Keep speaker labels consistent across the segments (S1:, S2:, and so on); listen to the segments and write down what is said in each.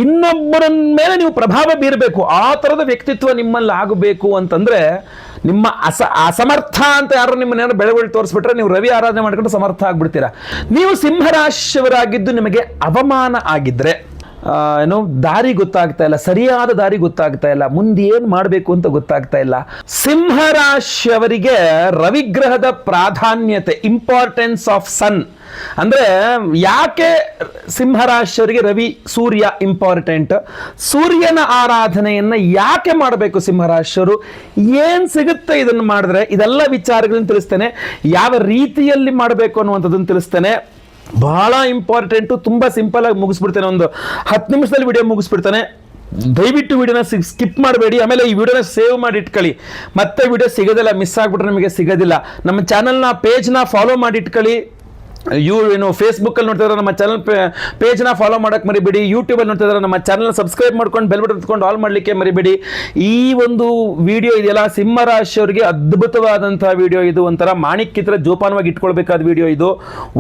S1: ಇನ್ನೊಬ್ಬರ ಮೇಲೆ ನೀವು ಪ್ರಭಾವ ಬೀರಬೇಕು, ಆ ಥರದ ವ್ಯಕ್ತಿತ್ವ ನಿಮ್ಮಲ್ಲಿ ಆಗಬೇಕು ಅಂತಂದ್ರೆ ನಿಮ್ಮ ಅಸಮರ್ಥ ಅಂತ ಯಾರು ನಿಮ್ಮನ್ನೇನೋ ಬೆಳವಳಿ ತೋರಿಸ್ಬಿಟ್ರೆ ನೀವು ರವಿ ಆರಾಧನೆ ಮಾಡ್ಕೊಂಡು ಸಮರ್ಥ ಆಗ್ಬಿಡ್ತೀರಾ. ನೀವು ಸಿಂಹರಾಶಿಯವರಾಗಿದ್ದು ನಿಮಗೆ ಅವಮಾನ ಆಗಿದ್ರೆ, ಏನೋ ದಾರಿ ಗೊತ್ತಾಗ್ತಾ ಇಲ್ಲ, ಸರಿಯಾದ ದಾರಿ ಗೊತ್ತಾಗ್ತಾ ಇಲ್ಲ, ಮುಂದೆ ಏನು ಮಾಡಬೇಕು ಅಂತ ಗೊತ್ತಾಗ್ತಾ ಇಲ್ಲ. ಸಿಂಹರಾಶಿಯವರಿಗೆ ರವಿಗ್ರಹದ ಪ್ರಾಧಾನ್ಯತೆ, ಇಂಪಾರ್ಟೆನ್ಸ್ ಆಫ್ ಸನ್ ಅಂದ್ರೆ ಯಾಕೆ ಸಿಂಹರಾಶಿಯವರಿಗೆ ರವಿ ಸೂರ್ಯ ಇಂಪಾರ್ಟೆಂಟ್, ಸೂರ್ಯನ ಆರಾಧನೆಯನ್ನ ಯಾಕೆ ಮಾಡಬೇಕು ಸಿಂಹರಾಶಿಯವರು, ಏನ್ ಸಿಗುತ್ತೆ ಇದನ್ನು ಮಾಡಿದ್ರೆ, ಇದೆಲ್ಲ ವಿಚಾರಗಳನ್ನು ತಿಳಿಸ್ತೇನೆ. ಯಾವ ರೀತಿಯಲ್ಲಿ ಮಾಡಬೇಕು ಅನ್ನುವಂಥದ್ದನ್ನು ತಿಳಿಸ್ತೇನೆ. ಬಹಳ ಇಂಪಾರ್ಟೆಂಟು, ತುಂಬ ಸಿಂಪಲ್ ಆಗಿ ಮುಗಿಸ್ಬಿಡ್ತೇನೆ, ಒಂದು 10 ನಿಮಿಷದಲ್ಲಿ ವಿಡಿಯೋ ಮುಗಿಸ್ಬಿಡ್ತಾನೆ. ದಯವಿಟ್ಟು ವಿಡಿಯೋನ ಸ್ಕಿಪ್ ಮಾಡಬೇಡಿ. ಆಮೇಲೆ ಈ ವಿಡಿಯೋನ ಸೇವ್ ಮಾಡಿ ಇಟ್ಕೊಳ್ಳಿ, ಮತ್ತೆ ವಿಡಿಯೋ ಸಿಗೋದಿಲ್ಲ, ಮಿಸ್ ಆಗ್ಬಿಟ್ರೆ ನಿಮಗೆ ಸಿಗೋದಿಲ್ಲ. ನಮ್ಮ ಚಾನಲ್ನ ಪೇಜ್ನ ಫಾಲೋ ಮಾಡಿ ಇಟ್ಕೊಳ್ಳಿ. ಫೇಸ್ಬುಕ್ಕಲ್ಲಿ ನೋಡ್ತಿದ್ರೆ ನಮ್ಮ ಚಾನಲ್ ಪೇಜ್ನ ಫಾಲೋ ಮಾಡೋಕ್ಕೆ ಮರಿಬೇಡಿ. ಯೂಟ್ಯೂಬಲ್ಲಿ ನೋಡ್ತಿದ್ರೆ ನಮ್ಮ ಚಾನಲ್ ಸಬ್ಸ್ಕ್ರೈಬ್ ಮಾಡ್ಕೊಂಡು ಬೆಲ್ ಬಟನ್ ಎತ್ಕೊಂಡು ಆಲ್ ಮಾಡಲಿಕ್ಕೆ ಮರಿಬೇಡಿ. ಈ ಒಂದು ವಿಡಿಯೋ ಇದೆಯಲ್ಲ, ಸಿಂಹರಾಶಿಯವರಿಗೆ ಅದ್ಭುತವಾದಂತಹ ವಿಡಿಯೋ ಇದು. ಒಂಥರ ಮಾಣಿಕ್ಯತ್ರ ಜೋಪಾನವಾಗಿ ಇಟ್ಕೊಳ್ಬೇಕಾದ ವಿಡಿಯೋ ಇದು.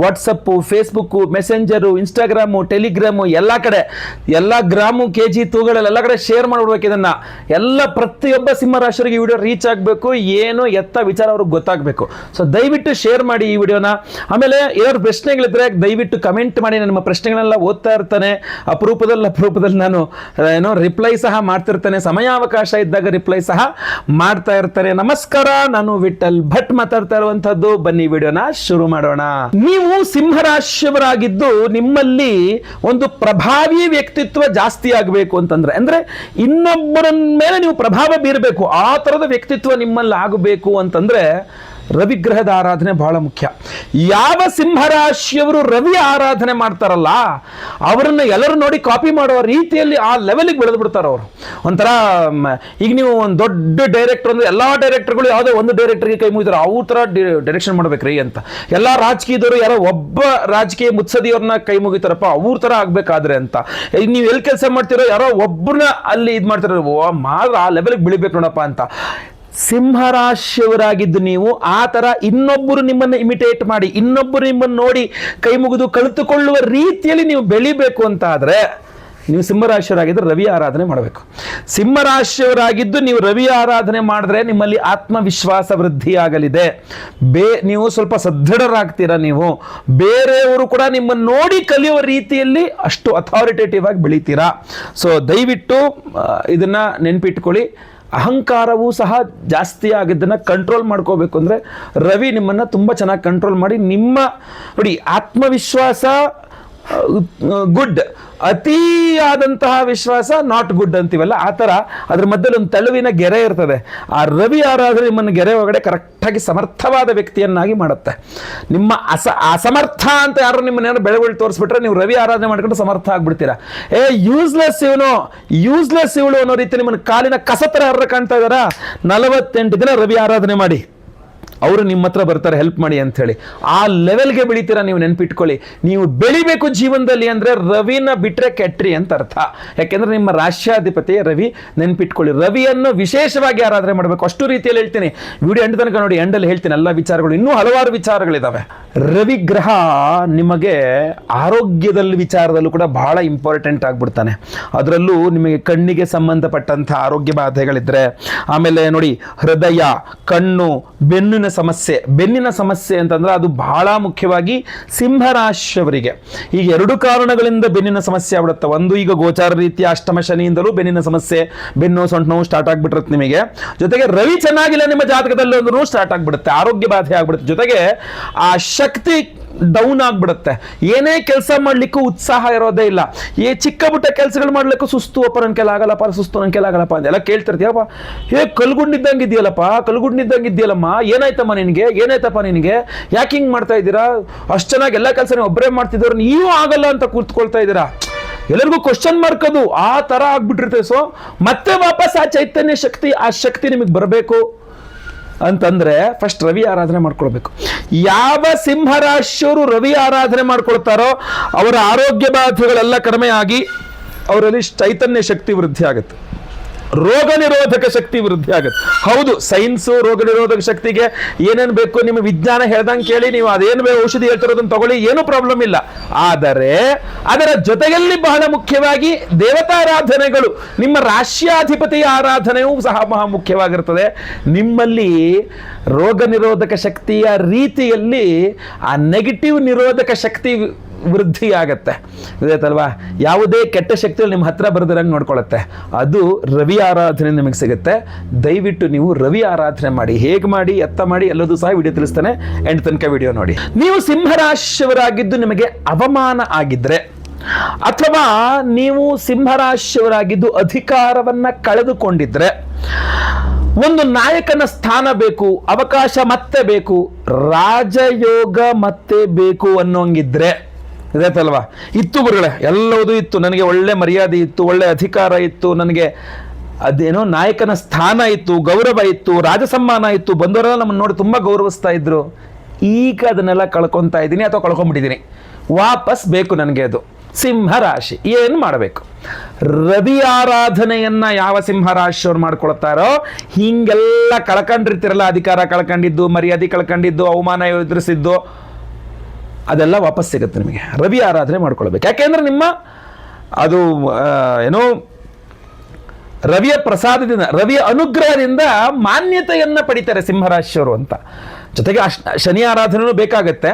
S1: WhatsApp, Facebook, messenger, Instagram, Telegram, ಎಲ್ಲ ಕಡೆ, ಎಲ್ಲ ಗ್ರಾಮು, ಕೆಜಿ, ತೂಗಳಲ್ಲಿ ಎಲ್ಲ ಕಡೆ ಶೇರ್ ಮಾಡಿಬಿಡ್ಬೇಕು. ಇದನ್ನ ಎಲ್ಲ ಪ್ರತಿಯೊಬ್ಬ ಸಿಂಹರಾಶಿಯವರಿಗೆ ಈ ವಿಡಿಯೋ ರೀಚ್ ಆಗಬೇಕು, ಏನು ಎತ್ತ ವಿಚಾರ ಅವ್ರಿಗೆ ಗೊತ್ತಾಗಬೇಕು. ಸೊ ದಯವಿಟ್ಟು ಶೇರ್ ಮಾಡಿ ಈ ವಿಡಿಯೋನ. ಆಮೇಲೆ ಪ್ರಶ್ನೆಗಳಿದ್ರೆ ದಯವಿಟ್ಟು ಕಮೆಂಟ್ ಮಾಡಿ, ನಮ್ಮ ಪ್ರಶ್ನೆಗಳೆಲ್ಲ ಓದ್ತಾ ಇರ್ತಾನೆ. ಅಪರೂಪದಲ್ಲಿ ನಾನು ರಿಪ್ಲೈ ಸಹ ಮಾಡ್ತಿರ್ತೇನೆ, ಸಮಯಾವಕಾಶ ಇದ್ದಾಗ ರಿಪ್ಲೈ ಸಹ ಮಾಡ್ತಾ ಇರ್ತಾನೆ. ನಮಸ್ಕಾರ, ನಾನು ವಿಠಲ್ ಭಟ್ ಮಾತಾಡ್ತಾ ಇರುವಂತದ್ದು. ಬನ್ನಿ ವಿಡಿಯೋನ ಶುರು ಮಾಡೋಣ. ನೀವು ಸಿಂಹರಾಶಿಯವರಾಗಿದ್ದು ನಿಮ್ಮಲ್ಲಿ ಒಂದು ಪ್ರಭಾವಿ ವ್ಯಕ್ತಿತ್ವ ಜಾಸ್ತಿ ಆಗಬೇಕು ಅಂತಂದ್ರೆ, ಅಂದ್ರೆ ಇನ್ನೊಬ್ಬರ ಮೇಲೆ ನೀವು ಪ್ರಭಾವ ಬೀರಬೇಕು, ಆ ತರದ ವ್ಯಕ್ತಿತ್ವ ನಿಮ್ಮಲ್ಲಿ ಆಗಬೇಕು ಅಂತಂದ್ರೆ ರವಿಗ್ರಹದ ಆರಾಧನೆ ಬಹಳ ಮುಖ್ಯ. ಯಾವ ಸಿಂಹರಾಶಿಯವರು ರವಿ ಆರಾಧನೆ ಮಾಡ್ತಾರಲ್ಲ, ಅವರನ್ನು ಎಲ್ಲರೂ ನೋಡಿ ಕಾಪಿ ಮಾಡುವ ರೀತಿಯಲ್ಲಿ ಆ ಲೆವೆಲ್ಗೆ ಬೆಳೆದು ಬಿಡ್ತಾರೆ ಅವರು. ಒಂಥರ ಈಗ ನೀವು ಒಂದು ದೊಡ್ಡ ಡೈರೆಕ್ಟರ್ ಅಂದ್ರೆ ಎಲ್ಲಾ ಡೈರೆಕ್ಟರ್ಗಳು ಯಾವುದೋ ಒಂದು ಡೈರೆಕ್ಟರ್ಗೆ ಕೈ ಮುಗಿತಾರೆ, ಅವ್ರ ತರ ಡೈರೆಕ್ಷನ್ ಮಾಡ್ಬೇಕ್ರಿ ಅಂತ. ಎಲ್ಲ ರಾಜಕೀಯದವರು ಯಾರೋ ಒಬ್ಬ ರಾಜಕೀಯ ಮುತ್ಸದಿಯವ್ರನ್ನ ಕೈ ಮುಗಿತಾರಪ್ಪ, ಅವ್ರ ತರ ಆಗ್ಬೇಕಾದ್ರೆ ಅಂತ. ನೀವು ಎಲ್ಲಿ ಕೆಲಸ ಮಾಡ್ತಿರೋ ಯಾರೋ ಒಬ್ಬರನ್ನ ಅಲ್ಲಿ ಇದು ಮಾಡ್ತಿರೋ, ಮಾತ್ರ ಆ ಲೆವೆಲ್ಗೆ ಬೆಳಿಬೇಕು ನೋಡಪ್ಪ ಅಂತ. ಸಿಂಹರಾಶಿಯವರಾಗಿದ್ದು ನೀವು ಆ ಥರ ಇನ್ನೊಬ್ಬರು ನಿಮ್ಮನ್ನು ಇಮಿಟೇಟ್ ಮಾಡಿ, ಇನ್ನೊಬ್ಬರು ನಿಮ್ಮನ್ನು ನೋಡಿ ಕೈ ಮುಗಿದು ಕಲಿತುಕೊಳ್ಳುವ ರೀತಿಯಲ್ಲಿ ನೀವು ಬೆಳಿಬೇಕು ಅಂತ ಆದರೆ ನೀವು ಸಿಂಹರಾಶಿಯವರಾಗಿದ್ದರೆ ರವಿ ಆರಾಧನೆ ಮಾಡಬೇಕು. ಸಿಂಹರಾಶಿಯವರಾಗಿದ್ದು ನೀವು ರವಿ ಆರಾಧನೆ ಮಾಡಿದ್ರೆ ನಿಮ್ಮಲ್ಲಿ ಆತ್ಮವಿಶ್ವಾಸ ವೃದ್ಧಿಯಾಗಲಿದೆ. ನೀವು ಸ್ವಲ್ಪ ಸದೃಢರಾಗ್ತೀರಾ. ನೀವು ಬೇರೆಯವರು ಕೂಡ ನಿಮ್ಮನ್ನು ನೋಡಿ ಕಲಿಯುವ ರೀತಿಯಲ್ಲಿ ಅಷ್ಟು ಅಥಾರಿಟೇಟಿವ್ ಆಗಿ ಬೆಳಿತೀರಾ. ಸೊ ದಯವಿಟ್ಟು ಇದನ್ನ ನೆನಪಿಟ್ಕೊಳ್ಳಿ. ಅಹಂಕಾರವೂ ಸಹ ಜಾಸ್ತಿ ಆಗಿದ್ದನ್ನು ಕಂಟ್ರೋಲ್ ಮಾಡ್ಕೋಬೇಕು ಅಂದರೆ ರವಿ ನಿಮ್ಮನ್ನು ತುಂಬ ಚೆನ್ನಾಗಿ ಕಂಟ್ರೋಲ್ ಮಾಡಿ, ನಿಮ್ಮ ನೋಡಿ ಆತ್ಮವಿಶ್ವಾಸ ಗುಡ್, ಅತಿಯಾದಂತಹ ವಿಶ್ವಾಸ ನಾಟ್ ಗುಡ್ ಅಂತೀವಲ್ಲ, ಆ ಥರ ಅದ್ರ ಮಧ್ಯದಲ್ಲಿ ಒಂದು ತಳುವಿನ ಗೆರೆ ಇರ್ತದೆ. ಆ ರವಿ ಆರಾಧನೆ ನಿಮ್ಮನ್ನು ಗೆರೆ ಒಳಗಡೆ ಕರೆಕ್ಟಾಗಿ ಸಮರ್ಥವಾದ ವ್ಯಕ್ತಿಯನ್ನಾಗಿ ಮಾಡುತ್ತೆ. ನಿಮ್ಮ ಅಸಮರ್ಥ ಅಂತ ಯಾರು ನಿಮ್ಮನ್ನೇನೋ ಬೆಳವಳಿ ತೋರಿಸ್ಬಿಟ್ರೆ ನೀವು ರವಿ ಆರಾಧನೆ ಮಾಡ್ಕೊಂಡು ಸಮರ್ಥ ಆಗ್ಬಿಡ್ತೀರಾ. ಯೂಸ್ಲೆಸ್ ಇವಳು ಅನ್ನೋ ರೀತಿ ನಿಮ್ಮನ್ನು ಕಾಲಿನ ಕಸತರ ಹರ್ರ ಕಾಣ್ತಾ ಇದ್ದಾರಾ, 48 ದಿನ ರವಿ ಆರಾಧನೆ ಮಾಡಿ, ಅವರು ನಿಮ್ಮ ಹತ್ರ ಬರ್ತಾರೆ ಹೆಲ್ಪ್ ಮಾಡಿ ಅಂತ ಹೇಳಿ. ಆ ಲೆವೆಲ್ಗೆ ಬೆಳಿತೀರಾ. ನೀವು ನೆನ್ಪಿಟ್ಕೊಳ್ಳಿ, ನೀವು ಬೆಳಿಬೇಕು ಜೀವನದಲ್ಲಿ ಅಂದ್ರೆ ರವಿನ ಬಿಟ್ರೆ ಕೆಟ್ರಿ ಅಂತ ಅರ್ಥ. ಯಾಕೆಂದ್ರೆ ನಿಮ್ಮ ರಾಷ್ಟ್ರಾಧಿಪತಿ ರವಿ. ನೆನ್ಪಿಟ್ಕೊಳ್ಳಿ, ರವಿಯನ್ನು ವಿಶೇಷವಾಗಿ ಆರಾಧನೆ ಮಾಡಬೇಕು. ಅಷ್ಟು ರೀತಿಯಲ್ಲಿ ಹೇಳ್ತೀನಿ, ವಿಡಿಯೋ ಎಂಡ್ ತನಕ ನೋಡಿ, ಎಂಡಲ್ಲಿ ಹೇಳ್ತೀನಿ ಎಲ್ಲ ವಿಚಾರಗಳು. ಇನ್ನೂ ಹಲವಾರು ವಿಚಾರಗಳಿದಾವೆ. ರವಿ ಗ್ರಹ ನಿಮಗೆ ಆರೋಗ್ಯದಲ್ಲಿ ವಿಚಾರದಲ್ಲೂ ಕೂಡ ಬಹಳ ಇಂಪಾರ್ಟೆಂಟ್ ಆಗ್ಬಿಡ್ತಾನೆ. ಅದರಲ್ಲೂ ನಿಮಗೆ ಕಣ್ಣಿಗೆ ಸಂಬಂಧಪಟ್ಟಂಥ ಆರೋಗ್ಯ ಬಾಧೆಗಳಿದ್ರೆ, ಆಮೇಲೆ ನೋಡಿ ಹೃದಯ, ಕಣ್ಣು, ಬೆನ್ನಿನ ಸಮಸ್ಯೆ ಅಂತಂದ್ರೆ ಅದು ಬಹಳ ಮುಖ್ಯವಾಗಿ ಸಿಂಹರಾಶಿಯವರಿಗೆ. ಈಗ 2 ಕಾರಣಗಳಿಂದ ಬೆನ್ನಿನ ಸಮಸ್ಯೆ ಆಗ್ಬಿಡುತ್ತೆ. ಒಂದು, ಈಗ ಗೋಚಾರ ರೀತಿಯ ಅಷ್ಟಮ ಶನಿಯಿಂದಲೂ ಬೆನ್ನಿನ ಸಮಸ್ಯೆ, ಬೆನ್ನು ಸೊಂಟ ನೋವು ಸ್ಟಾರ್ಟ್ ಆಗ್ಬಿಟ್ಟಿರುತ್ತೆ ನಿಮಗೆ. ಜೊತೆಗೆ ರವಿ ಚೆನ್ನಾಗಿಲ್ಲ ನಿಮ್ಮ ಜಾತಕದಲ್ಲಿ ಅಂದ್ರೂ ಸ್ಟಾರ್ಟ್ ಆಗ್ಬಿಡುತ್ತೆ, ಆರೋಗ್ಯ ಬಾಧೆ ಆಗ್ಬಿಡುತ್ತೆ. ಜೊತೆಗೆ ಆ ಶಕ್ತಿ ಡೌನ್ ಆಗ್ಬಿಡುತ್ತೆ. ಏನೇ ಕೆಲಸ ಮಾಡ್ಲಿಕ್ಕೂ ಉತ್ಸಾಹ ಇರೋದೇ ಇಲ್ಲ. ಚಿಕ್ಕ ಪುಟ್ಟ ಕೆಲಸಗಳು ಮಾಡ್ಲಿಕ್ಕೂ ಸುಸ್ತು, ಅಪ್ಪ ನನ್ನ ಕೆಲ ಆಗಲ್ಲಪ್ಪ, ಸುಸ್ತು ನನ್ನ ಕೆಲ ಆಗಲ್ಲಪ್ಪ ಅಂತೆಲ್ಲ ಕೇಳ್ತಿರ್ತೀಯಪ್ಪ. ಕಲ್ಗುಂಡಿದ್ದಂಗೆ ಇದೆಯಲ್ಲಮ್ಮ, ಏನಾಯ್ತಮ್ಮ ನಿನಗೆ, ಏನಾಯ್ತಪ್ಪ ನಿನಗೆ, ಯಾಕೆ ಹಿಂಗೆ ಮಾಡ್ತಾ ಇದ್ದೀರಾ, ಅಷ್ಟು ಚೆನ್ನಾಗಿ ಎಲ್ಲ ಕೆಲಸ ನೀವು ಒಬ್ಬರೇ ಮಾಡ್ತಿದ್ದವ್ರು ನೀವು ಆಗಲ್ಲ ಅಂತ ಕೂತ್ಕೊಳ್ತಾ ಇದ್ದೀರಾ. ಎಲ್ಲರಿಗೂ ಕ್ವಶನ್ ಮಾರ್ಕ್, ಅದು ಆ ತರ ಆಗ್ಬಿಟ್ಟಿರ್ತದೆ. ಸೊ ಮತ್ತೆ ವಾಪಸ್ ಆ ಚೈತನ್ಯ ಶಕ್ತಿ, ಆ ಶಕ್ತಿ ನಿಮಗೆ ಬರಬೇಕು ಅಂತಂದ್ರೆ ಫಸ್ಟ್ ರವಿ ಆರಾಧನೆ ಮಾಡ್ಕೊಳ್ಬೇಕು. ಯಾವ ಸಿಂಹರಾಶಿಯವರು ರವಿ ಆರಾಧನೆ ಮಾಡ್ಕೊಳ್ತಾರೋ ಅವರ ಆರೋಗ್ಯ ಬಾಧೆಗಳೆಲ್ಲ ಕಡಿಮೆ ಆಗಿ ಅವರಲ್ಲಿ ಚೈತನ್ಯ ಶಕ್ತಿ ವೃದ್ಧಿ ಆಗುತ್ತೆ. ರೋಗ ನಿರೋಧಕ ಶಕ್ತಿ ವೃದ್ಧಿ ಆಗುತ್ತೆ. ಹೌದು, ಸೈನ್ಸು ರೋಗ ನಿರೋಧಕ ಶಕ್ತಿಗೆ ಏನೇನು ಬೇಕು ನಿಮ್ಮ ವಿಜ್ಞಾನ ಹೇಳ್ದಂಗೆ ಕೇಳಿ, ನೀವು ಅದೇನು ಔಷಧಿ ಹೇಳ್ತಿರೋದನ್ನ ತಗೊಳ್ಳಿ, ಏನೂ ಪ್ರಾಬ್ಲಮ್ ಇಲ್ಲ. ಆದರೆ ಅದರ ಜೊತೆಯಲ್ಲಿ ಬಹಳ ಮುಖ್ಯವಾಗಿ ದೇವತಾರಾಧನೆಗಳು, ನಿಮ್ಮ ರಾಶ್ಯಾಧಿಪತಿಯ ಆರಾಧನೆಯೂ ಸಹ ಬಹಳ ಮುಖ್ಯವಾಗಿರ್ತದೆ. ನಿಮ್ಮಲ್ಲಿ ರೋಗ ನಿರೋಧಕ ಶಕ್ತಿಯ ರೀತಿಯಲ್ಲಿ ಆ ನೆಗೆಟಿವ್ ನಿರೋಧಕ ಶಕ್ತಿ ವೃದ್ಧಿ ಆಗತ್ತೆ. ಗೊತ್ತಾಯ್ತಲ್ವಾ? ಯಾವುದೇ ಕೆಟ್ಟ ಶಕ್ತಿಗಳು ನಿಮ್ಮ ಹತ್ರ ಬರದಿರಂಗೆ ನೋಡ್ಕೊಳ್ಳುತ್ತೆ. ಅದು ರವಿ ಆರಾಧನೆ ನಿಮಗೆ ಸಿಗುತ್ತೆ. ದಯವಿಟ್ಟು ನೀವು ರವಿ ಆರಾಧನೆ ಮಾಡಿ. ಹೇಗೆ ಮಾಡಿ, ಎತ್ತ ಮಾಡಿ ಎಲ್ಲದೂ ಸಹ ವಿಡಿಯೋ ತಿಳಿಸ್ತಾನೆ. ಎಂಡ್ ತನಕ ವಿಡಿಯೋ ನೋಡಿ. ನೀವು ಸಿಂಹರಾಶಿಯವರಾಗಿದ್ದು ನಿಮಗೆ ಅವಮಾನ ಆಗಿದ್ರೆ, ಅಥವಾ ನೀವು ಸಿಂಹರಾಶಿಯವರಾಗಿದ್ದು ಅಧಿಕಾರವನ್ನ ಕಳೆದುಕೊಂಡಿದ್ರೆ, ಒಂದು ನಾಯಕನ ಸ್ಥಾನ ಬೇಕು, ಅವಕಾಶ ಮತ್ತೆ ಬೇಕು, ರಾಜಯೋಗ ಮತ್ತೆ ಬೇಕು ಅನ್ನೋಂಗಿದ್ರೆ, ಇದಾಯ್ತಲ್ವಾ? ಇತ್ತು ಗುರುಗಳೇ, ಎಲ್ಲವೂ ಇತ್ತು, ನನಗೆ ಒಳ್ಳೆ ಮರ್ಯಾದೆ ಇತ್ತು, ಒಳ್ಳೆ ಅಧಿಕಾರ ಇತ್ತು, ನನಗೆ ಅದೇನೋ ನಾಯಕನ ಸ್ಥಾನ ಇತ್ತು, ಗೌರವ ಇತ್ತು, ರಾಜಸಮ್ಮಾನ ಇತ್ತು, ಬಂದವರೆಲ್ಲ ನಮ್ಮನ್ನು ನೋಡಿ ತುಂಬ ಗೌರವಿಸ್ತಾ ಇದ್ರು. ಈಗ ಅದನ್ನೆಲ್ಲ ಕಳ್ಕೊತಾ ಇದ್ದೀನಿ ಅಥವಾ ಕಳ್ಕೊಂಡ್ಬಿಟ್ಟಿದ್ದೀನಿ, ವಾಪಸ್ ಬೇಕು ನನಗೆ. ಅದು ಸಿಂಹರಾಶಿ. ಏನು ಮಾಡಬೇಕು? ರವಿ ಆರಾಧನೆಯನ್ನ ಯಾವ ಸಿಂಹರಾಶಿಯವ್ರು ಮಾಡ್ಕೊಳ್ತಾರೋ, ಹಿಂಗೆಲ್ಲ ಕಳ್ಕೊಂಡಿರ್ತಿರಲ್ಲ, ಅಧಿಕಾರ ಕಳ್ಕೊಂಡಿದ್ದು, ಮರ್ಯಾದೆ ಕಳ್ಕೊಂಡಿದ್ದು, ಅವಮಾನ ಎದುರಿಸಿದ್ದು, ಅದೆಲ್ಲ ವಾಪಸ್ ಸಿಗುತ್ತೆ ನಿಮಗೆ. ರವಿ ಆರಾಧನೆ ಮಾಡ್ಕೊಳ್ಬೇಕು. ಯಾಕೆಂದ್ರೆ ನಿಮ್ಮ ಅದು ಏನೋ ರವಿಯ ಪ್ರಸಾದದಿಂದ, ರವಿಯ ಅನುಗ್ರಹದಿಂದ ಮಾನ್ಯತೆಯನ್ನ ಪಡಿತಾರೆ ಸಿಂಹರಾಶಿಯವರು ಅಂತ. ಜೊತೆಗೆ ಶನಿ ಆರಾಧನೆಯೂ ಬೇಕಾಗತ್ತೆ.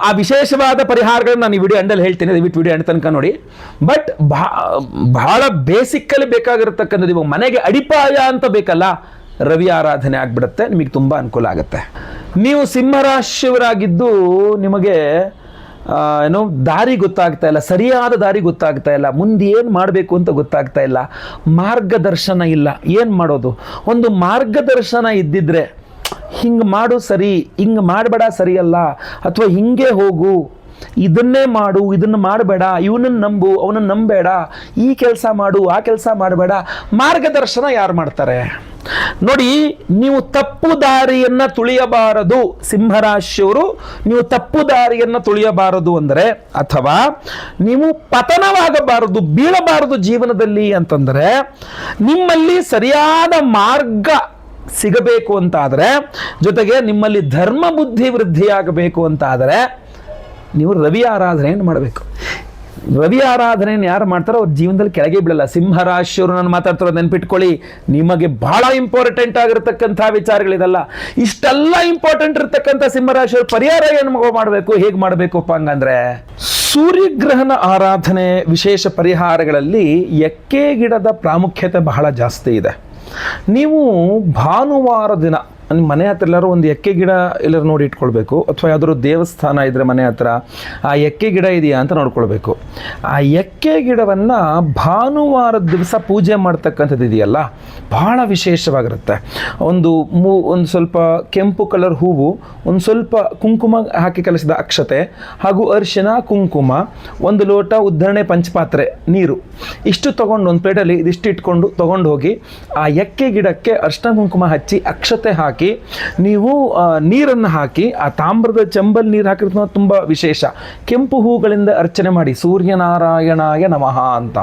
S1: ಆ ವಿಶೇಷವಾದ ಪರಿಹಾರಗಳನ್ನ ನಾನು ಈ ವಿಡಿಯೋ ಎಂಡಲ್ಲಿ ಹೇಳ್ತೀನಿ, ದಯವಿಟ್ಟು ವಿಡಿಯೋ ಎಂಡ್ ತನಕ ನೋಡಿ. ಬಟ್ ಬಹಳ ಬೇಸಿಕ್ಕಲ್ಲಿ ಬೇಕಾಗಿರತಕ್ಕಂಥದ್ದು, ಇವಾಗ ಮನೆಗೆ ಅಡಿಪಾಯ ಅಂತ ಬೇಕಲ್ಲ, ರವಿ ಆರಾಧನೆ ಆಗ್ಬಿಡುತ್ತೆ, ನಿಮಗೆ ತುಂಬ ಅನುಕೂಲ ಆಗುತ್ತೆ. ನೀವು ಸಿಂಹರಾಶಿಯವರಾಗಿದ್ದು ನಿಮಗೆ ಏನೋ ದಾರಿ ಗೊತ್ತಾಗ್ತಾ ಇಲ್ಲ, ಸರಿಯಾದ ದಾರಿ ಗೊತ್ತಾಗ್ತಾ ಇಲ್ಲ, ಮುಂದೆ ಏನು ಮಾಡಬೇಕು ಅಂತ ಗೊತ್ತಾಗ್ತಾ ಇಲ್ಲ, ಮಾರ್ಗದರ್ಶನ ಇಲ್ಲ. ಏನು ಮಾಡೋದು? ಒಂದು ಮಾರ್ಗದರ್ಶನ ಇದ್ದಿದ್ರೆ, ಹಿಂಗೆ ಮಾಡು ಸರಿ, ಹಿಂಗೆ ಮಾಡಬೇಡ ಸರಿಯಲ್ಲ, ಅಥವಾ ಹಿಂಗೆ ಹೋಗು, ಇದನ್ನೇ ಮಾಡು, ಇದನ್ನು ಮಾಡಬೇಡ, ಇವನನ್ನು ನಂಬು, ಅವನನ್ನು ನಂಬೇಡ, ಈ ಕೆಲಸ ಮಾಡು, ಆ ಕೆಲಸ ಮಾಡಬೇಡ, ಮಾರ್ಗದರ್ಶನ ಯಾರು ಮಾಡ್ತಾರೆ? ನೋಡಿ, ನೀವು ತಪ್ಪು ದಾರಿಯನ್ನ ತುಳಿಯಬಾರದು. ಸಿಂಹರಾಶಿಯವರು ನೀವು ತಪ್ಪು ದಾರಿಯನ್ನ ತುಳಿಯಬಾರದು ಅಂದರೆ, ಅಥವಾ ನೀವು ಪತನವಾಗಬಾರದು, ಬೀಳಬಾರದು ಜೀವನದಲ್ಲಿ ಅಂತಂದರೆ, ನಿಮ್ಮಲ್ಲಿ ಸರಿಯಾದ ಮಾರ್ಗ ಸಿಗಬೇಕು ಅಂತಾದರೆ, ಜೊತೆಗೆ ನಿಮ್ಮಲ್ಲಿ ಧರ್ಮ ಬುದ್ಧಿ ವೃದ್ಧಿಯಾಗಬೇಕು ಅಂತಾದರೆ, ನೀವು ರವಿ ಆರಾಧನೆಯನ್ನು ಮಾಡಬೇಕು. ರವಿ ಆರಾಧನೆಯನ್ನು ಯಾರು ಮಾಡ್ತಾರೋ ಅವ್ರ ಜೀವನದಲ್ಲಿ ಕೆಳಗೆ ಬೀಳಲ್ಲ. ಸಿಂಹರಾಶಿಯವರು ನಾನು ಮಾತಾಡ್ತಿರೋದು ನೆನ್ಪಿಟ್ಕೊಳ್ಳಿ, ನಿಮಗೆ ಬಹಳ ಇಂಪಾರ್ಟೆಂಟ್ ಆಗಿರತಕ್ಕಂಥ ವಿಚಾರಗಳಿದಲ್ಲ. ಇಷ್ಟೆಲ್ಲ ಇಂಪಾರ್ಟೆಂಟ್ ಇರತಕ್ಕಂಥ ಸಿಂಹರಾಶಿಯವರು ಪರಿಹಾರ ಏನು ಮಾಡಬೇಕು, ಹೇಗೆ ಮಾಡಬೇಕಪ್ಪ ಹಂಗಂದ್ರೆ, ಸೂರ್ಯಗ್ರಹಣ ಆರಾಧನೆ ವಿಶೇಷ ಪರಿಹಾರಗಳಲ್ಲಿ ಎಕ್ಕೆ ಗಿಡದ ಪ್ರಾಮುಖ್ಯತೆ ಬಹಳ ಜಾಸ್ತಿ ಇದೆ. ನೀವು ಭಾನುವಾರ ದಿನ ನಿಮ್ಮ ಮನೆ ಹತ್ರ ಎಲ್ಲರೂ ಒಂದು ಎಕ್ಕೆ ಗಿಡ ಎಲ್ಲರೂ ನೋಡಿ ಇಟ್ಕೊಳ್ಬೇಕು, ಅಥವಾ ಯಾವುದಾದ್ರು ದೇವಸ್ಥಾನ ಇದ್ದರೆ ಮನೆ ಹತ್ರ ಆ ಎಕ್ಕೆ ಗಿಡ ಇದೆಯಾ ಅಂತ ನೋಡ್ಕೊಳ್ಬೇಕು. ಆ ಎಕ್ಕೆ ಗಿಡವನ್ನು ಭಾನುವಾರದ ದಿವಸ ಪೂಜೆ ಮಾಡ್ತಕ್ಕಂಥದ್ದು ಇದೆಯಲ್ಲ, ಬಹಳ ವಿಶೇಷವಾಗಿರುತ್ತೆ. ಒಂದು ಸ್ವಲ್ಪ ಕೆಂಪು ಕಲರ್ ಹೂವು, ಒಂದು ಸ್ವಲ್ಪ ಕುಂಕುಮ ಹಾಕಿ ಕಲಸಿದ ಅಕ್ಷತೆ, ಹಾಗೂ ಅರಿಶಿನ, ಕುಂಕುಮ, ಒಂದು ಲೋಟ ಉದ್ಧರಣೆ ಪಂಚಪಾತ್ರೆ ನೀರು, ಇಷ್ಟು ತೊಗೊಂಡು ಒಂದು ಪ್ಲೇಟಲ್ಲಿ ಇದಿಷ್ಟು ಇಟ್ಕೊಂಡು ತೊಗೊಂಡು ಹೋಗಿ ಆ ಎಕ್ಕೆ ಗಿಡಕ್ಕೆ ಅರಿಶಿನ ಕುಂಕುಮ ಹಚ್ಚಿ ಅಕ್ಷತೆ ಹಾಕಿ ನೀವು ನೀರನ್ನು ಹಾಕಿ, ಆ ತಾಮ್ರದ ಚೆಂಬಲ್ ನೀರು ಹಾಕಿರೋದು ತುಂಬ ವಿಶೇಷ. ಕೆಂಪು ಹೂಗಳಿಂದ ಅರ್ಚನೆ ಮಾಡಿ, ಸೂರ್ಯನಾರಾಯಣಾಯ ನಮಃ ಅಂತ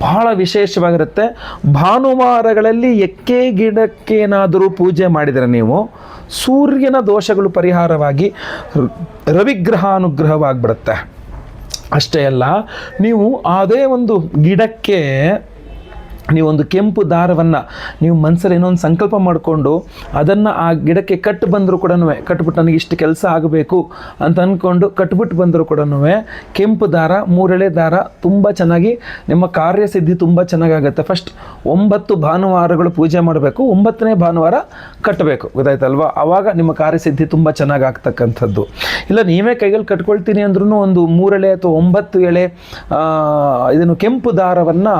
S1: ಬಹಳ ವಿಶೇಷವಾಗಿರುತ್ತೆ. ಭಾನುವಾರಗಳಲ್ಲಿ ಎಕ್ಕೆ ಗಿಡಕ್ಕೇನಾದರೂ ಪೂಜೆ ಮಾಡಿದರೆ ನೀವು ಸೂರ್ಯನ ದೋಷಗಳು ಪರಿಹಾರವಾಗಿ ರವಿಗ್ರಹಾನುಗ್ರಹವಾಗಿಬಿಡುತ್ತೆ. ಅಷ್ಟೇ ಅಲ್ಲ, ನೀವು ಅದೇ ಒಂದು ಗಿಡಕ್ಕೆ ನೀವೊಂದು ಕೆಂಪು ದಾರವನ್ನು ನೀವು ಮನಸ್ಸಲ್ಲಿ ಏನೋ ಒಂದು ಸಂಕಲ್ಪ ಮಾಡಿಕೊಂಡು ಅದನ್ನು ಆ ಗಿಡಕ್ಕೆ ಕಟ್ಟು ಬಂದರೂ ಕೂಡ, ಕಟ್ಬಿಟ್ಟು ನನಗೆ ಇಷ್ಟು ಕೆಲಸ ಆಗಬೇಕು ಅಂತ ಅಂದ್ಕೊಂಡು ಕಟ್ಬಿಟ್ಟು ಬಂದರೂ ಕೂಡ ಕೆಂಪು ದಾರ, 3 ಎಳೆ ದಾರ ತುಂಬ ಚೆನ್ನಾಗಿ ನಿಮ್ಮ ಕಾರ್ಯಸಿದ್ಧಿ ತುಂಬ ಚೆನ್ನಾಗಾಗುತ್ತೆ. ಫಸ್ಟ್ 9 ಭಾನುವಾರಗಳು ಪೂಜೆ ಮಾಡಬೇಕು, 9ನೇ ಭಾನುವಾರ ಕಟ್ಟಬೇಕು, ಗೊತ್ತಾಯ್ತಲ್ವಾ? ಆವಾಗ ನಿಮ್ಮ ಕಾರ್ಯಸಿದ್ಧಿ ತುಂಬ ಚೆನ್ನಾಗಿ ಆಗ್ತಕ್ಕಂಥದ್ದು. ಇಲ್ಲ ನೀವೇ ಕೈಯಲ್ಲಿ ಕಟ್ಕೊಳ್ತೀನಿ ಅಂದ್ರೂ ಒಂದು 3 ಎಳೆ ಅಥವಾ 9 ಎಳೆ ಇದನ್ನು ಕೆಂಪು ದಾರವನ್ನು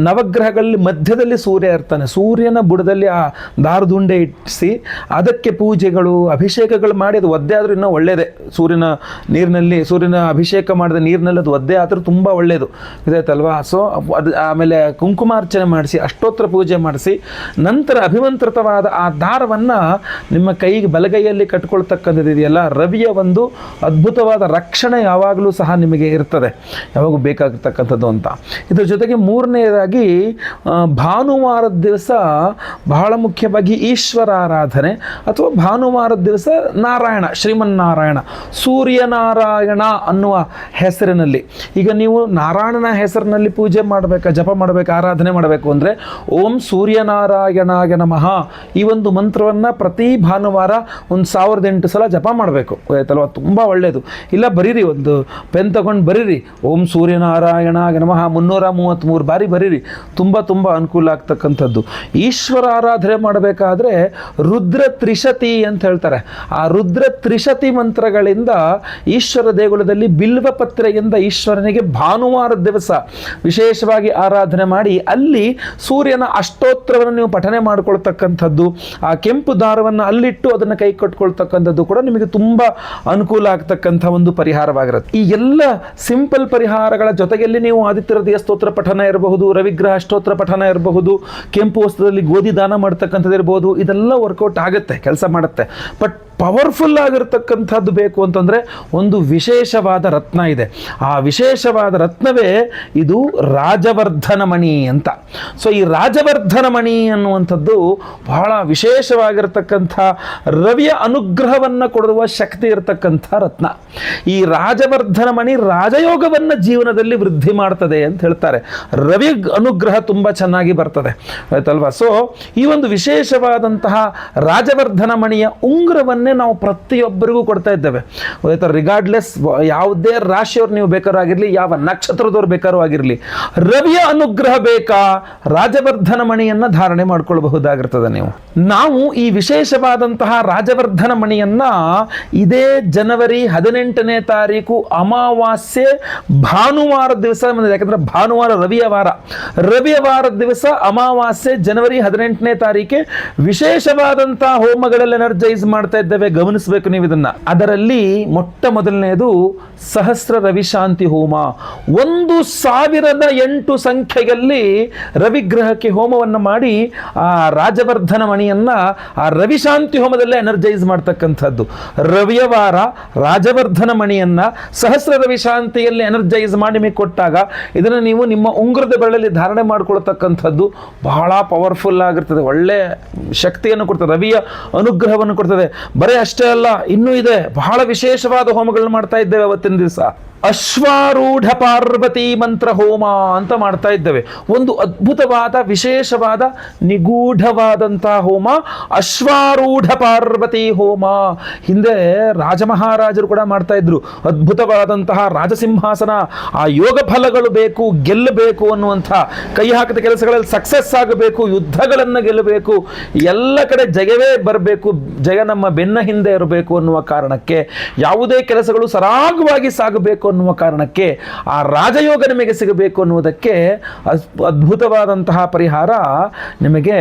S1: ನವಗ್ರಹ ಮಧ್ಯದಲ್ಲಿ ಸೂರ್ಯ ಇರ್ತಾನೆ, ಸೂರ್ಯನ ಬುಡದಲ್ಲಿ ಆ ದಾರದುಂಡೆ ಇಟ್ಟಿಸಿ ಅದಕ್ಕೆ ಪೂಜೆಗಳು ಅಭಿಷೇಕಗಳು ಮಾಡಿ, ಅದು ಒದ್ದೆ ಆದರೂ ಇನ್ನೂ ಒಳ್ಳೆಯದೇ. ಸೂರ್ಯನ ನೀರಿನಲ್ಲಿ, ಸೂರ್ಯನ ಅಭಿಷೇಕ ಮಾಡಿದ ನೀರಿನಲ್ಲಿ ಅದು ಒದ್ದೆ ಆದರೂ ತುಂಬ ಒಳ್ಳೆಯದು, ಇದಾಯ್ತಲ್ವಾ? ಸೊ ಅದು ಆಮೇಲೆ ಕುಂಕುಮಾರ್ಚನೆ ಮಾಡಿಸಿ, ಅಷ್ಟೋತ್ತರ ಪೂಜೆ ಮಾಡಿಸಿ, ನಂತರ ಅಭಿಮಂತ್ರಿತವಾದ ಆ ದಾರವನ್ನು ನಿಮ್ಮ ಕೈಗೆ ಬಲಗೈಯಲ್ಲಿ ಕಟ್ಕೊಳ್ತಕ್ಕಂಥದ್ದು ಇದೆಯಲ್ಲ, ರವಿಯ ಒಂದು ಅದ್ಭುತವಾದ ರಕ್ಷಣೆ ಯಾವಾಗಲೂ ಸಹ ನಿಮಗೆ ಇರ್ತದೆ, ಯಾವಾಗೂ ಬೇಕಾಗಿರ್ತಕ್ಕಂಥದ್ದು ಅಂತ. ಇದ್ರ ಜೊತೆಗೆ 3ನೇದಾಗಿ ಭಾನುವಾರದ ದಿವಸ ಬಹಳ ಮುಖ್ಯವಾಗಿ ಈಶ್ವರ ಆರಾಧನೆ ಅಥವಾ ಭಾನುವಾರದ ದಿವಸ ನಾರಾಯಣ, ಶ್ರೀಮನ್ನಾರಾಯಣ, ಸೂರ್ಯನಾರಾಯಣ ಅನ್ನುವ ಹೆಸರಿನಲ್ಲಿ, ಈಗ ನೀವು ನಾರಾಯಣನ ಹೆಸರಿನಲ್ಲಿ ಪೂಜೆ ಮಾಡಬೇಕಾ, ಜಪ ಮಾಡಬೇಕು, ಆರಾಧನೆ ಮಾಡಬೇಕು ಅಂದರೆ ಓಂ ಸೂರ್ಯನಾರಾಯಣಾಯ ನಮಃ ಈ ಒಂದು ಮಂತ್ರವನ್ನು ಪ್ರತಿ ಭಾನುವಾರ ಒಂದು 1008 ಸಲ ಜಪ ಮಾಡಬೇಕು, ಆಯ್ತಲ್ವ? ತುಂಬ ಒಳ್ಳೆಯದು. ಇಲ್ಲ ಬರೀರಿ, ಒಂದು ಪೆನ್ ತಗೊಂಡು ಬರೀರಿ, ಓಂ ಸೂರ್ಯನಾರಾಯಣಾಯ ನಮಃ 333 ಬಾರಿ ಬರೀರಿ, ತುಂಬ ತುಂಬ ಅನುಕೂಲ ಆಗ್ತಕ್ಕಂಥದ್ದು. ಈಶ್ವರ ಆರಾಧನೆ ಮಾಡಬೇಕಾದ್ರೆ ರುದ್ರ ತ್ರಿಶತಿ ಅಂತ ಹೇಳ್ತಾರೆ. ಆ ರುದ್ರ ತ್ರಿಶತಿ ಮಂತ್ರಗಳಿಂದ ಈಶ್ವರ ದೇಗುಲದಲ್ಲಿ ಬಿಲ್ವ ಪತ್ರೆಯಿಂದ ಈಶ್ವರನಿಗೆ ಭಾನುವಾರದ ದಿವಸ ವಿಶೇಷವಾಗಿ ಆರಾಧನೆ ಮಾಡಿ ಅಲ್ಲಿ ಸೂರ್ಯನ ಅಷ್ಟೋತ್ತರವನ್ನು ನೀವು ಪಠನೆ ಮಾಡಿಕೊಳ್ತಕ್ಕಂಥದ್ದು, ಆ ಕೆಂಪು ದಾರವನ್ನು ಅಲ್ಲಿಟ್ಟು ಅದನ್ನು ಕೈ ಕಟ್ಕೊಳ್ತಕ್ಕಂಥದ್ದು ಕೂಡ ನಿಮಗೆ ತುಂಬ ಅನುಕೂಲ ಆಗ್ತಕ್ಕಂಥ ಒಂದು ಪರಿಹಾರವಾಗಿರುತ್ತೆ. ಈ ಎಲ್ಲ ಸಿಂಪಲ್ ಪರಿಹಾರಗಳ ಜೊತೆಯಲ್ಲಿ ನೀವು ಆದಿತ್ಯ ಹೃದಯ ಸ್ತೋತ್ರ ಪಠನ ಇರಬಹುದು, ರವಿಗ್ರಹ ಅಷ್ಟೋತ್ರ ಪಠನ ಇರಬಹುದು, ಕೆಂಪು ವಸ್ತ್ರದಲ್ಲಿ ಗೋಧಿ ದಾನ ಮಾಡ್ತಕ್ಕಂಥದ್ದು ಇರಬಹುದು, ಇದೆಲ್ಲ ವರ್ಕೌಟ್ ಆಗುತ್ತೆ, ಕೆಲಸ ಮಾಡುತ್ತೆ. ಬಟ್ ಪವರ್ಫುಲ್ ಆಗಿರತಕ್ಕಂಥದ್ದು ಬೇಕು ಅಂತಂದರೆ ಒಂದು ವಿಶೇಷವಾದ ರತ್ನ ಇದೆ. ಆ ವಿಶೇಷವಾದ ರತ್ನವೇ ಇದು ರಾಜವರ್ಧನ ಮಣಿ ಅಂತ. ಸೊ ಈ ರಾಜವರ್ಧನ ಮಣಿ ಅನ್ನುವಂಥದ್ದು ಬಹಳ ವಿಶೇಷವಾಗಿರತಕ್ಕಂಥ ರವಿಯ ಅನುಗ್ರಹವನ್ನು ಕೊಡುವ ಶಕ್ತಿ ಇರತಕ್ಕಂಥ ರತ್ನ. ಈ ರಾಜವರ್ಧನ ಮಣಿ ರಾಜಯೋಗವನ್ನು ಜೀವನದಲ್ಲಿ ವೃದ್ಧಿ ಮಾಡ್ತದೆ ಅಂತ ಹೇಳ್ತಾರೆ. ರವಿ ಅನುಗ್ರಹ ತುಂಬ ಚೆನ್ನಾಗಿ ಬರ್ತದೆ, ಆಯ್ತಲ್ವಾ? ಸೊ ಈ ಒಂದು ವಿಶೇಷವಾದಂತಹ ರಾಜವರ್ಧನ ಮಣಿಯ ಉಂಗುರವನ್ನೇ ನಾವು ಪ್ರತಿಯೊಬ್ಬರಿಗೂ ಕೊಡ್ತಾ ಇದ್ದೇವೆ, ಆಯ್ತಾ? ರಿಗಾರ್ಡ್ಲೆಸ್ ಯಾವುದೇ ರಾಶಿಯವ್ರು ನೀವು ಬೇಕಾದ್ರೂ ಆಗಿರಲಿ, ಯಾವ ನಕ್ಷತ್ರದವ್ರು ಬೇಕಾದ್ರೂ ಆಗಿರಲಿ, ರವಿಯ ಅನುಗ್ರಹ ಬೇಕಾ, ರಾಜವರ್ಧನ ಮಣಿಯನ್ನು ಧಾರಣೆ ಮಾಡ್ಕೊಳ್ಬಹುದಾಗಿರ್ತದೆ. ನಾವು ಈ ವಿಶೇಷವಾದಂತಹ ರಾಜವರ್ಧನ ಮಣಿಯನ್ನ ಇದೇ ಜನವರಿ 18ನೇ ತಾರೀಕು ಅಮಾವಾಸ್ಯೆ ಭಾನುವಾರ ದಿವಸ, ಯಾಕಂದ್ರೆ ಭಾನುವಾರ ರವಿಯ ವಾರದ ದಿವಸ ಅಮಾವಾಸ್ಯೆ ಜನವರಿ 18ನೇ ತಾರೀಕೆ ವಿಶೇಷವಾದಂತಹ ಹೋಮಗಳಲ್ಲಿ ಎನರ್ಜೈಸ್ ಮಾಡ್ತಾ ಇದ್ದೇವೆ. ಗಮನಿಸಬೇಕು ನೀವು ಇದನ್ನ. ಅದರಲ್ಲಿ ಮೊಟ್ಟ ಮೊದಲನೆಯದು ಸಹಸ್ರ ರವಿಶಾಂತಿ ಹೋಮ. 1008 ಸಂಖ್ಯೆಯಲ್ಲಿ ರವಿಗ್ರಹಕ್ಕೆ ಹೋಮವನ್ನು ಮಾಡಿ ಆ ರಾಜವರ್ಧನ ಮಣಿಯನ್ನ ಆ ರವಿಶಾಂತಿ ಹೋಮದಲ್ಲೇ ಎನರ್ಜೈಸ್ ಮಾಡ್ತಕ್ಕಂಥದ್ದು. ರವಿಯ ವಾರ ರಾಜವರ್ಧನ ಮಣಿಯನ್ನ ಸಹಸ್ರ ರವಿಶಾಂತಿಯಲ್ಲಿ ಎನರ್ಜೈಸ್ ಮಾಡಿ ನಿಮಗೆ ಕೊಟ್ಟಾಗ ಇದನ್ನು ನೀವು ನಿಮ್ಮ ಉಂಗುರದ ಬೆರಳಲ್ಲಿ ಧಾರಣೆ ಮಾಡಿಕೊಳ್ತಕ್ಕಂಥದ್ದು ಬಹಳ ಪವರ್ಫುಲ್ ಆಗಿರ್ತದೆ, ಒಳ್ಳೆ ಶಕ್ತಿಯನ್ನು ಕೊಡ್ತದೆ, ರವಿಯ ಅನುಗ್ರಹವನ್ನು ಕೊಡ್ತದೆ. ಬರೀ ಅಷ್ಟೇ ಅಲ್ಲ, ಇನ್ನೂ ಇದೆ, ಬಹಳ ವಿಶೇಷವಾದ ಹೋಮಗಳನ್ನು ಮಾಡ್ತಾ ಇದ್ದೇವೆ ಅವತ್ತಿನ ದಿವಸ. ಅಶ್ವಾರೂಢ ಪಾರ್ವತಿ ಮಂತ್ರ ಹೋಮ ಅಂತ ಮಾಡ್ತಾ ಇದ್ದೇವೆ. ಒಂದು ಅದ್ಭುತವಾದ ವಿಶೇಷವಾದ ನಿಗೂಢವಾದಂತಹ ಹೋಮ ಅಶ್ವಾರೂಢ ಪಾರ್ವತಿ ಹೋಮ. ಹಿಂದೆ ರಾಜಮಹಾರಾಜರು ಕೂಡ ಮಾಡ್ತಾ ಇದ್ರು. ಅದ್ಭುತವಾದಂತಹ ರಾಜಸಿಂಹಾಸನ, ಆ ಯೋಗ ಫಲಗಳು ಬೇಕು, ಗೆಲ್ಲಬೇಕು ಅನ್ನುವಂಥ, ಕೈ ಹಾಕಿದ ಕೆಲಸಗಳಲ್ಲಿ ಸಕ್ಸಸ್ ಆಗಬೇಕು, ಯುದ್ಧಗಳನ್ನು ಗೆಲ್ಲಬೇಕು, ಎಲ್ಲ ಕಡೆ ಜಯವೇ ಬರಬೇಕು, ಜಯ ನಮ್ಮ ಬೆನ್ನ ಹಿಂದೆ ಇರಬೇಕು ಅನ್ನುವ ಕಾರಣಕ್ಕೆ, ಯಾವುದೇ ಕೆಲಸಗಳು ಸರಾಗವಾಗಿ ಸಾಗಬೇಕು ಅನ್ನುವ ಕಾರಣಕ್ಕೆ, ಆ ರಾಜಯೋಗ ನಿಮಗೆ ಸಿಗಬೇಕು ಅನ್ನುವುದಕ್ಕೆ ಅದ್ಭುತವಾದಂತಹ ಪರಿಹಾರ ನಿಮಗೆ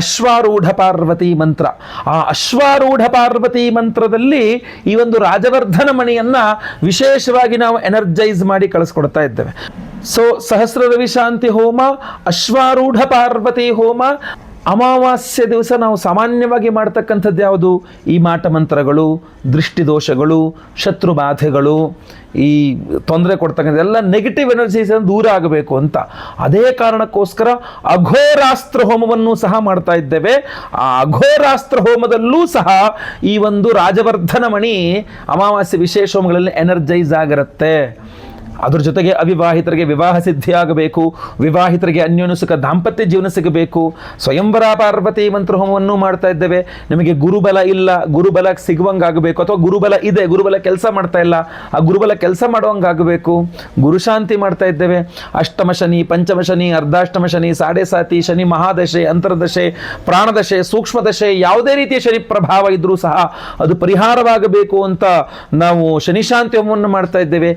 S1: ಅಶ್ವಾರೂಢ ಪಾರ್ವತಿ ಮಂತ್ರ. ಆ ಅಶ್ವಾರೂಢ ಪಾರ್ವತಿ ಮಂತ್ರದಲ್ಲಿ ಈ ಒಂದು ರಾಜವರ್ಧನ ಮಣಿಯನ್ನ ವಿಶೇಷವಾಗಿ ನಾವು ಎನರ್ಜೈಸ್ ಮಾಡಿ ಕಳಿಸ್ಕೊಡ್ತಾ ಇದ್ದೇವೆ. ಸೊ ಸಹಸ್ರ ರವಿಶಾಂತಿ ಹೋಮ, ಅಶ್ವಾರೂಢ ಪಾರ್ವತಿ ಹೋಮ. ಅಮಾವಾಸ್ಯೆ ದಿವಸ ನಾವು ಸಾಮಾನ್ಯವಾಗಿ ಮಾಡ್ತಕ್ಕಂಥದ್ದು ಯಾವುದು? ಈ ಮಾಟ ಮಂತ್ರಗಳು, ದೃಷ್ಟಿದೋಷಗಳು, ಶತ್ರು ಬಾಧೆಗಳು, ಈ ತೊಂದರೆ ಕೊಡ್ತಕ್ಕಂಥ ಎಲ್ಲ ನೆಗೆಟಿವ್ ಎನರ್ಜೀಸ್ ದೂರ ಆಗಬೇಕು ಅಂತ. ಅದೇ ಕಾರಣಕ್ಕೋಸ್ಕರ ಅಘೋರಾಸ್ತ್ರ ಹೋಮವನ್ನು ಸಹ ಮಾಡ್ತಾ ಇದ್ದೇವೆ. ಆ ಅಘೋರಾಸ್ತ್ರ ಹೋಮದಲ್ಲೂ ಸಹ ಈ ಒಂದು ರಾಜವರ್ಧನ ಮಣಿ ಅಮಾವಾಸ್ಯೆ ವಿಶೇಷ ಹೋಮಗಳಲ್ಲಿ ಎನರ್ಜೈಸ್ ಆಗಿರುತ್ತೆ. ಅದ್ರ ಜೊತೆಗೆ ಅವಿವಾಹಿತರಿಗೆ ವಿವಾಹ ಸಿದ್ಧಿ ಆಗಬೇಕು, ವಿವಾಹಿತರಿಗೆ ಅನ್ಯೋನ್ಯ ಸುಖ ದಾಂಪತ್ಯ ಜೀವನ ಸಿಗಬೇಕು. ಸ್ವಯಂವರ ಪಾರ್ವತಿ ಮಂತ್ರ ಹೋಮವನ್ನು ಮಾಡ್ತಾ ಇದ್ದೇವೆ. ನಿಮಗೆ ಗುರುಬಲ ಇಲ್ಲ, ಗುರುಬಲ ಸಿಗುವಂಗಾಗಬೇಕು, ಅಥವಾ ಗುರುಬಲ ಇದೆ, ಗುರುಬಲ ಕೆಲಸ ಮಾಡ್ತಾ ಇಲ್ಲ, ಆ ಗುರುಬಲ ಕೆಲಸ ಮಾಡುವಂಗಾಗಬೇಕು. ಗುರುಶಾಂತಿ ಮಾಡ್ತಾ ಇದ್ದೇವೆ. ಅಷ್ಟಮ ಶನಿ, ಪಂಚಮ ಶನಿ, ಅರ್ಧಾಷ್ಟಮ ಶನಿ, ಸಾಡೆ ಸಾತಿ ಶನಿ, ಮಹಾದಶೆ, ಅಂತರ್ದಶೆ, ಪ್ರಾಣದಶೆ, ಸೂಕ್ಷ್ಮದಶೆ, ಯಾವುದೇ ರೀತಿಯ ಶನಿ ಪ್ರಭಾವ ಇದ್ರೂ ಸಹ ಅದು ಪರಿಹಾರವಾಗಬೇಕು ಅಂತ ನಾವು ಶನಿಶಾಂತಿ ಹೋಮವನ್ನು ಮಾಡ್ತಾ ಇದ್ದೇವೆ.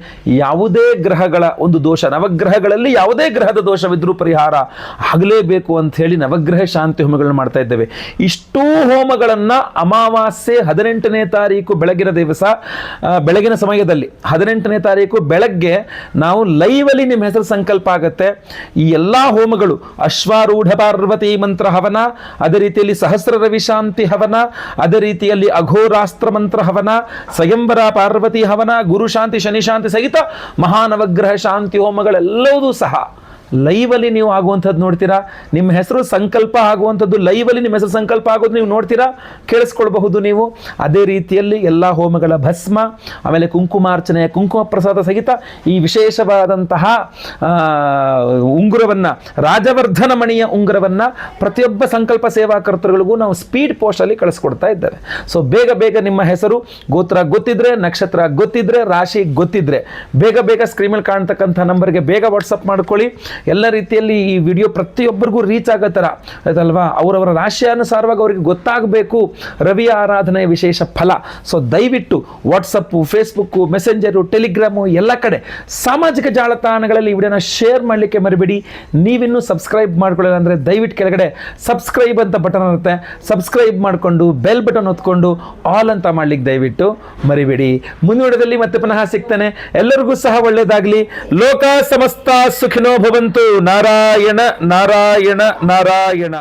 S1: ಯಾವುದೇ ಗ್ರಹಗಳ ಒಂದು ದೋಷ, ನವಗ್ರಹಗಳಲ್ಲಿ ಯಾವುದೇ ಗ್ರಹದ ದೋಷವಿದ್ರೂ ಪರಿಹಾರ ಆಗಲೇಬೇಕು ಅಂತ ಹೇಳಿ ನವಗ್ರಹ ಶಾಂತಿ ಹೋಮಗಳನ್ನು ಮಾಡ್ತಾ ಇದ್ದೇವೆ. ಇಷ್ಟೂ ಹೋಮಗಳನ್ನು ಅಮಾವಾಸ್ಯೆ 18ನೇ ತಾರೀಕು ಬೆಳಗಿನ ದಿವಸ, ಬೆಳಗಿನ ಸಮಯದಲ್ಲಿ 18ನೇ ತಾರೀಕು ಬೆಳಗ್ಗೆ ನಾವು ಲೈವಲ್ಲಿ ನಿಮ್ಮ ಹೆಸರು ಸಂಕಲ್ಪ ಆಗುತ್ತೆ. ಈ ಎಲ್ಲ ಹೋಮಗಳು ಅಶ್ವಾರೂಢ ಪಾರ್ವತಿ ಮಂತ್ರ ಹವನ, ಅದೇ ರೀತಿಯಲ್ಲಿ ಸಹಸ್ರ ರವಿಶಾಂತಿ ಹವನ, ಅದೇ ರೀತಿಯಲ್ಲಿ ಅಘೋರಾಸ್ತ್ರ ಮಂತ್ರ ಹವನ, ಸ್ವಯಂವರ ಪಾರ್ವತಿ ಹವನ, ಗುರು ಶಾಂತಿ ಶನಿ ಶಾಂತಿ ಸಹಿತ ಮಹಾನವಗ್ರಹ ಶಾಂತಿ ಹೋಮಗಳೆಲ್ಲವೂ ಸಹ ಲೈವಲ್ಲಿ ನೀವು ಆಗುವಂಥದ್ದು ನೋಡ್ತೀರಾ. ನಿಮ್ಮ ಹೆಸರು ಸಂಕಲ್ಪ ಆಗುವಂಥದ್ದು ಲೈವಲ್ಲಿ ನಿಮ್ಮ ಹೆಸರು ಸಂಕಲ್ಪ ಆಗೋದು ನೀವು ನೋಡ್ತೀರಾ, ಕೇಳಿಸ್ಕೊಳ್ಬಹುದು ನೀವು. ಅದೇ ರೀತಿಯಲ್ಲಿ ಎಲ್ಲ ಹೋಮಗಳ ಭಸ್ಮ, ಆಮೇಲೆ ಕುಂಕುಮಾರ್ಚನೆ, ಕುಂಕುಮ ಪ್ರಸಾದ ಸಹಿತ ಈ ವಿಶೇಷವಾದಂತಹ ಉಂಗುರವನ್ನು, ರಾಜವರ್ಧನ ಮಣಿಯ ಉಂಗುರವನ್ನು ಪ್ರತಿಯೊಬ್ಬ ಸಂಕಲ್ಪ ಸೇವಾಕರ್ತರುಗಳಿಗೂ ನಾವು ಸ್ಪೀಡ್ ಪೋಸ್ಟಲ್ಲಿ ಕಳಿಸ್ಕೊಡ್ತಾ ಇದ್ದೇವೆ. ಸೊ ಬೇಗ ಬೇಗ ನಿಮ್ಮ ಹೆಸರು, ಗೋತ್ರ ಗೊತ್ತಿದ್ರೆ, ನಕ್ಷತ್ರ ಗೊತ್ತಿದ್ರೆ, ರಾಶಿ ಗೊತ್ತಿದ್ರೆ ಬೇಗ ಬೇಗ ಸ್ಕ್ರೀನಲ್ಲಿ ಕಾಣ್ತಕ್ಕಂಥ ನಂಬರ್ಗೆ ಬೇಗ ವಾಟ್ಸಪ್ ಮಾಡ್ಕೊಳ್ಳಿ. ಎಲ್ಲ ರೀತಿಯಲ್ಲಿ ಈ ವಿಡಿಯೋ ಪ್ರತಿಯೊಬ್ಬರಿಗೂ ರೀಚ್ ಆಗೋ ಥರ ಆಯ್ತಲ್ವಾ, ಅವರವರ ರಾಶಿಯಾನುಸಾರವಾಗಿ ಅವರಿಗೆ ಗೊತ್ತಾಗಬೇಕು ರವಿಯ ಆರಾಧನೆಯ ವಿಶೇಷ ಫಲ. ಸೊ ದಯವಿಟ್ಟು ವಾಟ್ಸಪ್ಪು, ಫೇಸ್ಬುಕ್ಕು, ಮೆಸೆಂಜರು, ಟೆಲಿಗ್ರಾಮು ಎಲ್ಲ ಕಡೆ ಸಾಮಾಜಿಕ ಜಾಲತಾಣಗಳಲ್ಲಿ ಈ ವಿಡಿಯೋನ ಶೇರ್ ಮಾಡಲಿಕ್ಕೆ ಮರಿಬೇಡಿ. ನೀವಿನ್ನೂ ಸಬ್ಸ್ಕ್ರೈಬ್ ಮಾಡ್ಕೊಳ್ಳಿಲ್ಲ ಅಂದರೆ ದಯವಿಟ್ಟು ಕೆಳಗಡೆ ಸಬ್ಸ್ಕ್ರೈಬ್ ಅಂತ ಬಟನ್ ಇರುತ್ತೆ, ಸಬ್ಸ್ಕ್ರೈಬ್ ಮಾಡಿಕೊಂಡು ಬೆಲ್ ಬಟನ್ ಹೊತ್ಕೊಂಡು ಆಲ್ ಅಂತ ಮಾಡ್ಲಿಕ್ಕೆ ದಯವಿಟ್ಟು ಮರಿಬೇಡಿ. ಮುಂದಿನದಲ್ಲಿ ಮತ್ತೆ ಪುನಃ ಸಿಗ್ತಾನೆ. ಎಲ್ಲರಿಗೂ ಸಹ ಒಳ್ಳೆಯದಾಗಲಿ. ಲೋಕ ಸಮಸ್ತ ಸುಖಿನೋ ಭವಂತು. ನಾರಾಯಣ ನಾರಾಯಣ ನಾರಾಯಣ.